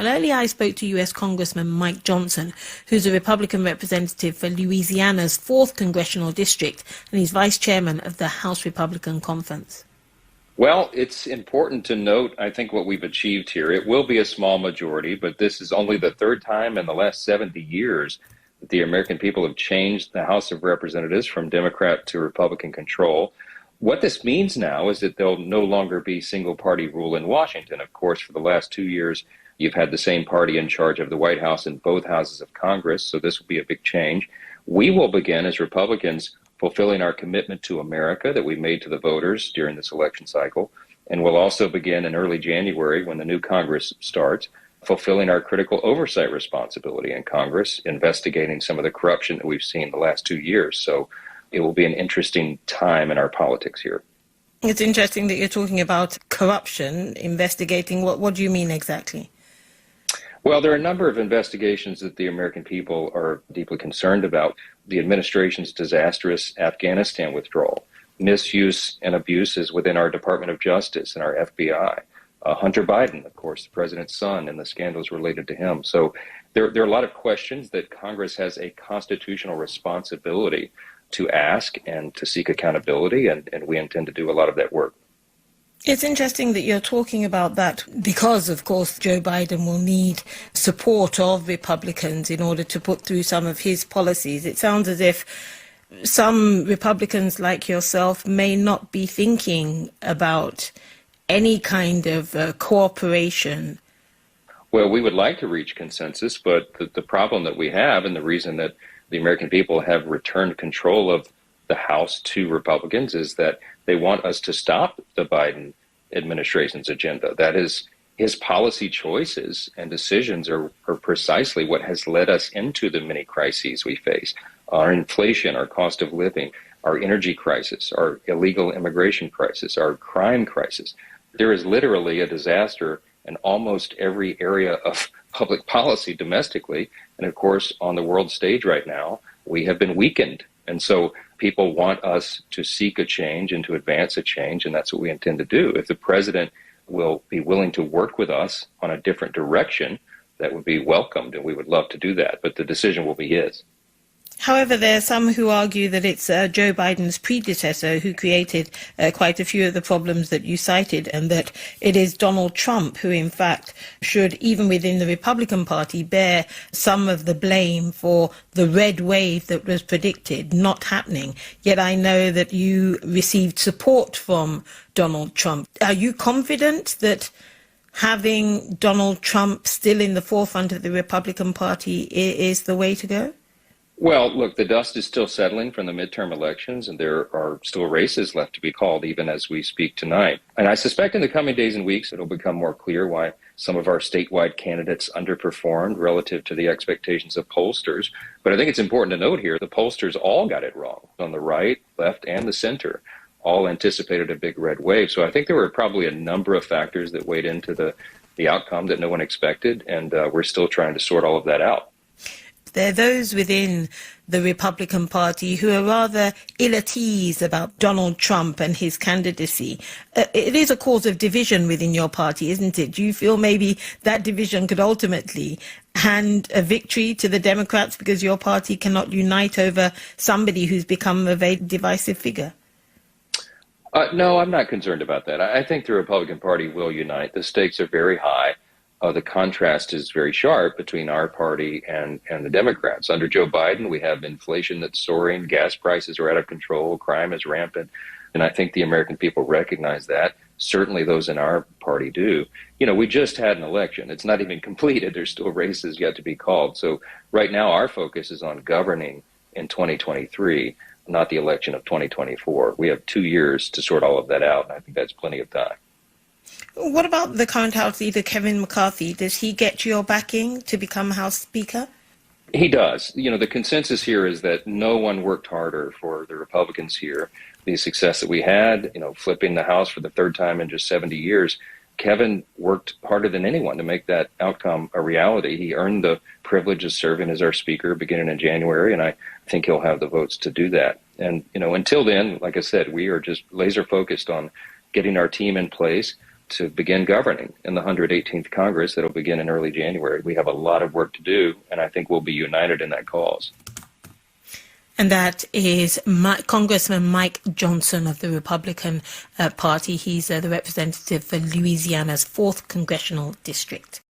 Well, earlier I spoke to US Congressman Mike Johnson, who's a Republican representative for Louisiana's 4th Congressional District, and he's vice chairman of the House Republican Conference. Well, it's important to note, I think, what we've achieved here. It will be a small majority, but this is only the third time in the last 70 years that the American people have changed the House of Representatives from Democrat to Republican control. What this means now is that there'll no longer be single-party rule in Washington. Of course, for the last 2 years, you've had the same party in charge of the White House and both houses of Congress, so this will be a big change. We will begin, as Republicans, fulfilling our commitment to America that we made to the voters during this election cycle, and we'll also begin in early January, when the new Congress starts, fulfilling our critical oversight responsibility in Congress, investigating some of the corruption that we've seen the last 2 years. So it will be an interesting time in our politics here. It's interesting that you're talking about corruption, investigating. What do you mean exactly? Well, there are a number of investigations that the American people are deeply concerned about. The administration's disastrous Afghanistan withdrawal, misuse and abuses within our Department of Justice and our FBI, Hunter Biden, of course, the president's son, and the scandals related to him. So there are a lot of questions that Congress has a constitutional responsibility to ask and to seek accountability, and we intend to do a lot of that work. It's interesting that you're talking about that because, of course, Joe Biden will need support of Republicans in order to put through some of his policies. It sounds as if some Republicans like yourself may not be thinking about any kind of cooperation. Well, we would like to reach consensus, but the problem that we have, and the reason that the American people have returned control of the House to Republicans, is that they want us to stop the Biden administration's agenda. That is, his policy choices and decisions are precisely what has led us into the many crises we face. Our inflation, our cost of living, our energy crisis, our illegal immigration crisis, our crime crisis. There is literally a disaster in almost every area of public policy domestically. And of course, on the world stage right now, we have been weakened. And so people want us to seek a change and to advance a change, and that's what we intend to do. If the president will be willing to work with us on a different direction, that would be welcomed, and we would love to do that. But the decision will be his. However, there are some who argue that it's Joe Biden's predecessor who created quite a few of the problems that you cited, and that it is Donald Trump who, in fact, should, even within the Republican Party, bear some of the blame for the red wave that was predicted not happening. Yet I know that you received support from Donald Trump. Are you confident that having Donald Trump still in the forefront of the Republican Party is the way to go? Well, look, the dust is still settling from the midterm elections, and there are still races left to be called, even as we speak tonight. And I suspect in the coming days and weeks, it'll become more clear why some of our statewide candidates underperformed relative to the expectations of pollsters. But I think it's important to note here, the pollsters all got it wrong, on the right, left, and the center, all anticipated a big red wave. So I think there were probably a number of factors that weighed into the outcome that no one expected, and we're still trying to sort all of that out. There are those within the Republican Party who are rather ill at ease about Donald Trump and his candidacy. It is a cause of division within your party, isn't it? Do you feel maybe that division could ultimately hand a victory to the Democrats because your party cannot unite over somebody who's become a very divisive figure? No, I'm not concerned about that. I think the Republican Party will unite. The stakes are very high. The contrast is very sharp between our party and the Democrats. Under Joe Biden, we have inflation that's soaring, gas prices are out of control, crime is rampant, and I think the American people recognize that. Certainly those in our party do. You know, we just had an election. It's not even completed. There's still races yet to be called. So right now our focus is on governing in 2023, not the election of 2024. We have 2 years to sort all of that out, and I think that's plenty of time. What about the current House Leader, Kevin McCarthy? Does he get your backing to become House Speaker? He does. You know, the consensus here is that no one worked harder for the Republicans here. The success that we had, you know, flipping the House for the third time in just 70 years, Kevin worked harder than anyone to make that outcome a reality. He earned the privilege of serving as our Speaker beginning in January, and I think he'll have the votes to do that. And, you know, until then, like I said, we are just laser focused on getting our team in place, to begin governing in the 118th Congress that'll begin in early January. We have a lot of work to do, and I think we'll be united in that cause. And that is Congressman Mike Johnson of the Republican Party. He's the representative for Louisiana's 4th Congressional District.